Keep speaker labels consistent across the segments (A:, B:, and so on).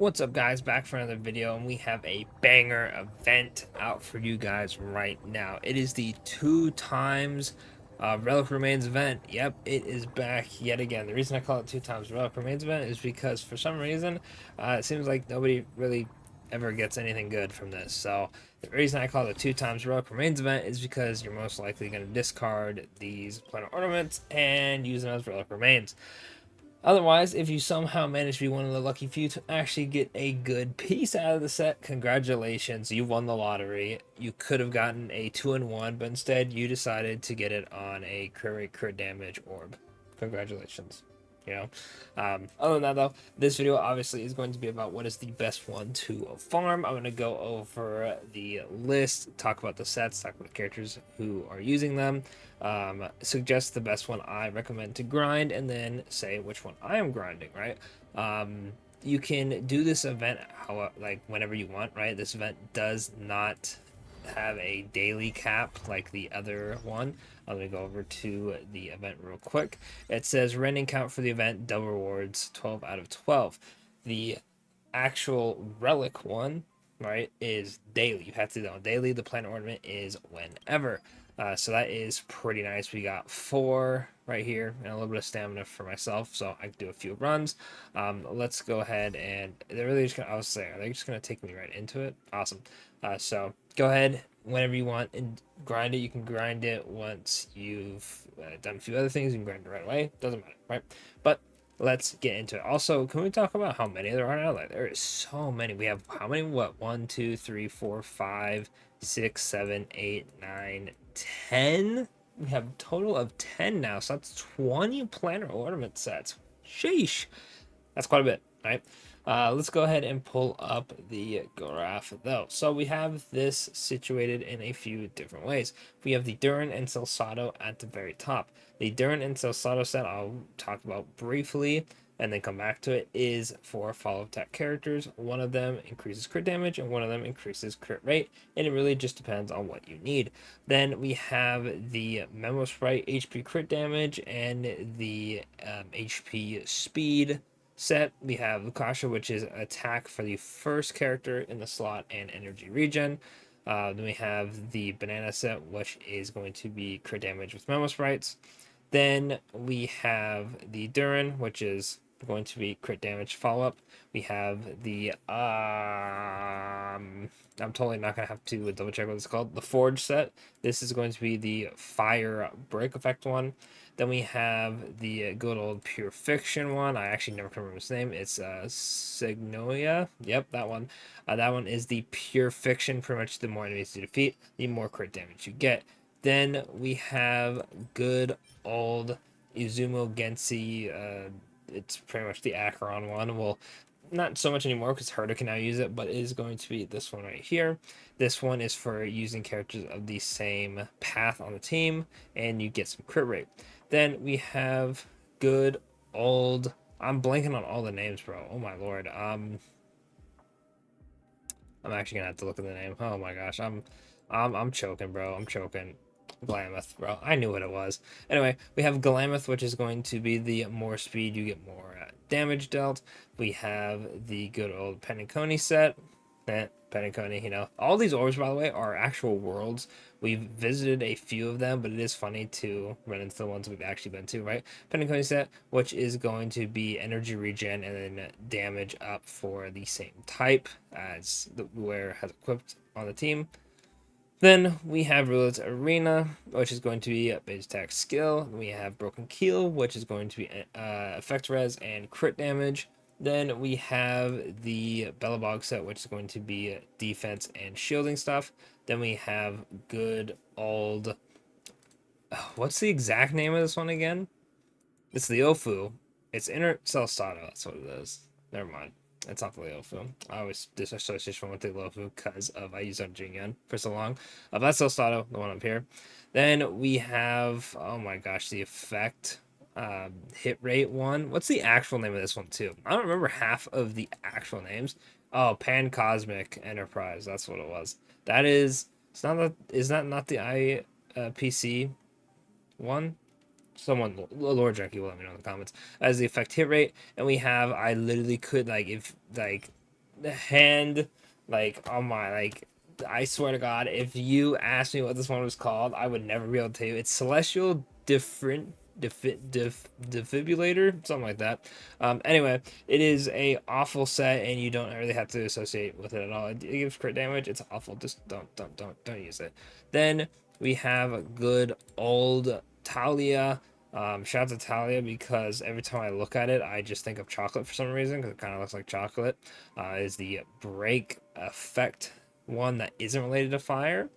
A: What's up, guys? Back for another video, and we have a banger event out for you guys right now. It is the 2 times Relic Remains event. Yep, it is back yet again. The reason I call it 2 times Relic Remains event is because for some reason it seems like nobody really ever gets anything good from this. So the reason I call it 2 times Relic Remains event is because you're most likely going to discard these planar ornaments and use them as Relic Remains. Otherwise, if you somehow manage to be one of the lucky few to actually get a good piece out of the set, congratulations, you won the lottery. You could have gotten a 2-in-1, but instead you decided to get it on a crit rate, crit damage orb. Congratulations. Other than that, though, this video obviously is going to be about what is the best one to farm. I'm going to go over the list, talk about the sets, talk about the characters who are using them, suggest the best one I recommend to grind, and then say which one I am grinding, right? You can do this event like whenever you want, right? This event does not have a daily cap like the other one. I'm going to go over to the event real quick. It says rending count for the event, double rewards, 12 out of 12. The actual relic one, right, is daily. You have to do that on daily. The planar ornament is whenever. So that is pretty nice. We got 4 right here and a little bit of stamina for myself, so I can do a few runs. Let's go ahead and they're really just gonna, I was saying, are they just gonna take me right into it? Awesome. So go ahead whenever you want and grind it. You can grind it once you've done a few other things. You can grind it right away. Doesn't matter, right? But let's get into it. Also, can we talk about how many there are now? Like, there is so many. We have how many? What? 1, 2, 3, 4, 5, 6, 7, 8, 9, 10. We have a total of 10 now. So that's 20 planar ornament sets. Sheesh. That's quite a bit, right? Let's go ahead and pull up the graph though. So we have this situated in a few different ways. We have the Durin and Celsato at the very top. The Durin and Celsato set I'll talk about briefly and then come back to it is for follow tech characters. One of them increases crit damage and one of them increases crit rate, and it really just depends on what you need. Then we have the Memo Sprite HP crit damage and the HP speed set. We have Lukasha, which is attack for the first character in the slot and energy regen. Then we have the banana set, which is going to be crit damage with Memo Sprites. Then we have the Durin, which is going to be crit damage follow up. We have the I'm totally not gonna have to double check what it's called. The Forge set. This is going to be the fire break effect one. Then we have the good old Pure Fiction one. I actually never can remember his name. It's Signoia. Yep, that one. That one is the Pure Fiction. Pretty much the more enemies you defeat, the more crit damage you get. Then we have good old Izumo Gensi. It's pretty much the Acheron one. Well, not so much anymore because Herta can now use it, but it is going to be this one right here. This one is for using characters of the same path on the team, and you get some crit rate. Then we have good old. I'm blanking on all the names, bro. Oh my lord. I'm actually gonna have to look at the name. Oh my gosh. I'm choking, bro. I'm choking. Glamouth, bro. I knew what it was. Anyway, we have Glamouth, which is going to be the more speed, you get more damage dealt. We have the good old Penacony set. Penacony, All these orbs, by the way, are actual worlds. We've visited a few of them, but it is funny to run into the ones we've actually been to, right? Penacony set, which is going to be energy regen and then damage up for the same type as the wearer has equipped on the team. Then we have Rulet's Arena, which is going to be a base attack skill. We have Broken Keel, which is going to be effect res and crit damage. Then we have the Bellabog set, which is going to be defense and shielding stuff. Then we have good old. What's the exact name of this one again? It's the Ofu. It's Inner Celsato. That's what it is. Never mind. It's not the Leofu. I always disassociate one with the Leofu because of I used on Jingen for so long. That's Celsato, the one up here. Then we have, oh my gosh, the effect hit rate one. What's the actual name of this one too? I don't remember half of the actual names. Oh, Pan Cosmic Enterprise. That's what it was. That is. It's not. Is that not the PC one? Someone, Lord Junkie will let me know in the comments, as the effect hit rate. And we have, I literally could, like, if, like, hand, like on my like. I swear to God, if you asked me what this one was called, I would never be able to tell you. It's Celestial Different Defibrillator, something like that. Anyway, it is a awful set, and you don't really have to associate with it at all. It gives crit damage. It's awful. Just don't use it. Then we have a good old Talia. Shout out to Talia because every time I look at it, I just think of chocolate for some reason because it kind of looks like chocolate. Is the break effect one that isn't related to fire.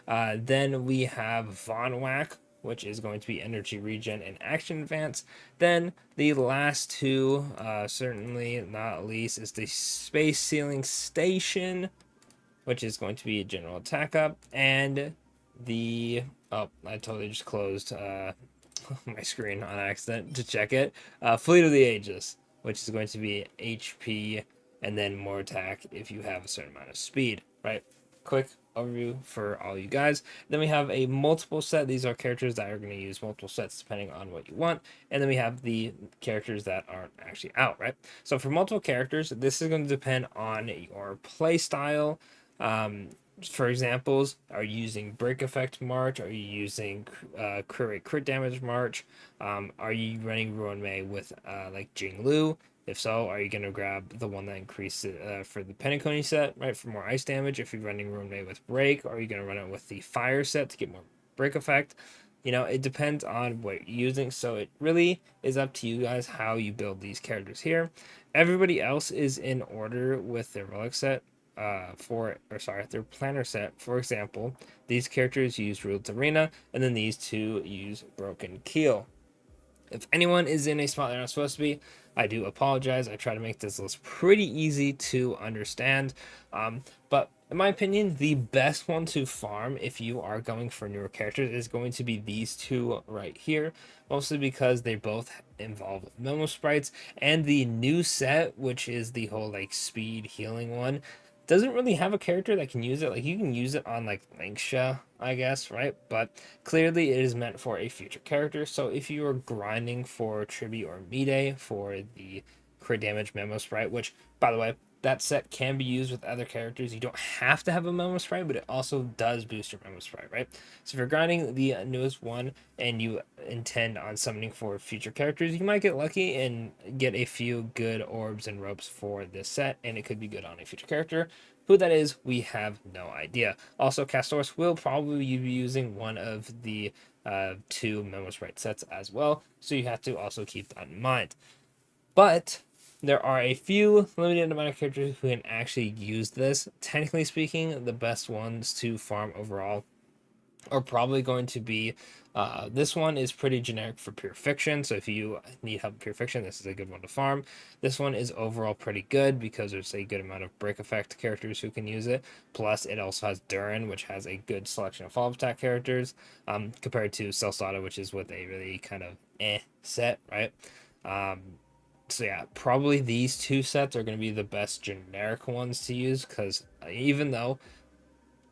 A: Then we have Von Whack, which is going to be energy regen and action advance. Then the last two, certainly not least, is the Space Sealing Station, which is going to be a general attack up, and the I totally just closed my screen on accident to check it. Fleet of the Aegis, which is going to be HP and then more attack if you have a certain amount of speed, right? Quick overview for all you guys. Then we have a multiple set. These are characters that are going to use multiple sets depending on what you want. And then we have the characters that aren't actually out, right? So for multiple characters, this is going to depend on your play style. For examples, are you using break effect march? Are you using crit damage march? Are you running Ruin Mei with like Jing Lu? If so, are you going to grab the one that increases for the Penacony set, right, for more ice damage? If you're running Ruin Mei with break, or are you going to run it with the fire set to get more break effect? You know, it depends on what you're using, so it really is up to you guys how you build these characters here. Everybody else is in order with their relic set their Planar set. For example, these characters use Ruled Arena, and then these two use Broken Keel. If anyone is in a spot they're not supposed to be, I do apologize. I try to make this list pretty easy to understand. But in my opinion, the best one to farm if you are going for newer characters is going to be these two right here. Mostly because they both involve memo sprites, and the new set, which is the whole like speed healing one, doesn't really have a character that can use it. Like you can use it on like Lanksha, I guess, right? But clearly it is meant for a future character. So if you are grinding for Tribi or Mide for the crit damage memo sprite, which by the way, that set can be used with other characters. You don't have to have a memo sprite, but it also does boost your memo sprite, right? So if you're grinding the newest one and you intend on summoning for future characters, you might get lucky and get a few good orbs and ropes for this set, and it could be good on a future character. Who that is, we have no idea. Also, Castors will probably be using one of the two memo sprite sets as well, so you have to also keep that in mind. But there are a few limited amount of characters who can actually use this. Technically speaking, the best ones to farm overall are probably going to be this one is pretty generic for pure fiction, so if you need help with pure fiction, this is a good one to farm. This one is overall pretty good because there's a good amount of break effect characters who can use it, plus it also has Durin, which has a good selection of follow attack characters, compared to Celsada, which is with a really kind of set, right? So yeah, probably these two sets are going to be the best generic ones to use, because even though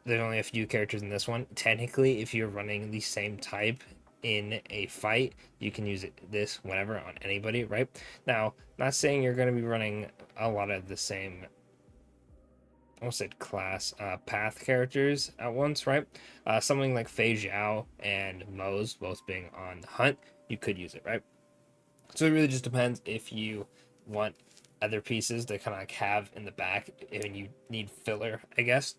A: there's only a few characters in this one, technically if you're running the same type in a fight, you can use this whenever on anybody, right? Now, not saying you're going to be running a lot of the same, I almost said class, path characters at once, right? Something like Fei Zhao and Mo's both being on the hunt, you could use it, right? So it really just depends if you want other pieces to kind of like have in the back and you need filler, I guess.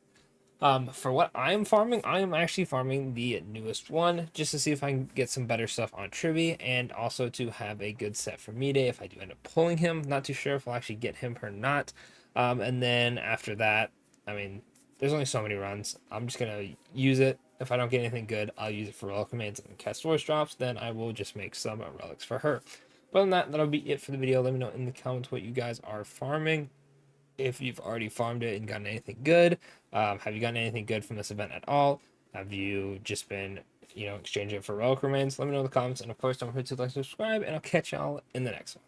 A: For what I'm farming, I am actually farming the newest one just to see if I can get some better stuff on Tribi, and also to have a good set for Mide if I do end up pulling him. Not too sure if I'll actually get him or not. And then after that, I mean, there's only so many runs. I'm just gonna use it. If I don't get anything good, I'll use it for relic commands and cast voice drops. Then I will just make some relics for her. But other than that, that'll be it for the video. Let me know in the comments what you guys are farming, if you've already farmed it and gotten anything good. Have you gotten anything good from this event at all? Have you just been, exchanging it for relic remains? Let me know in the comments. And of course, don't forget to like, subscribe, and I'll catch y'all in the next one.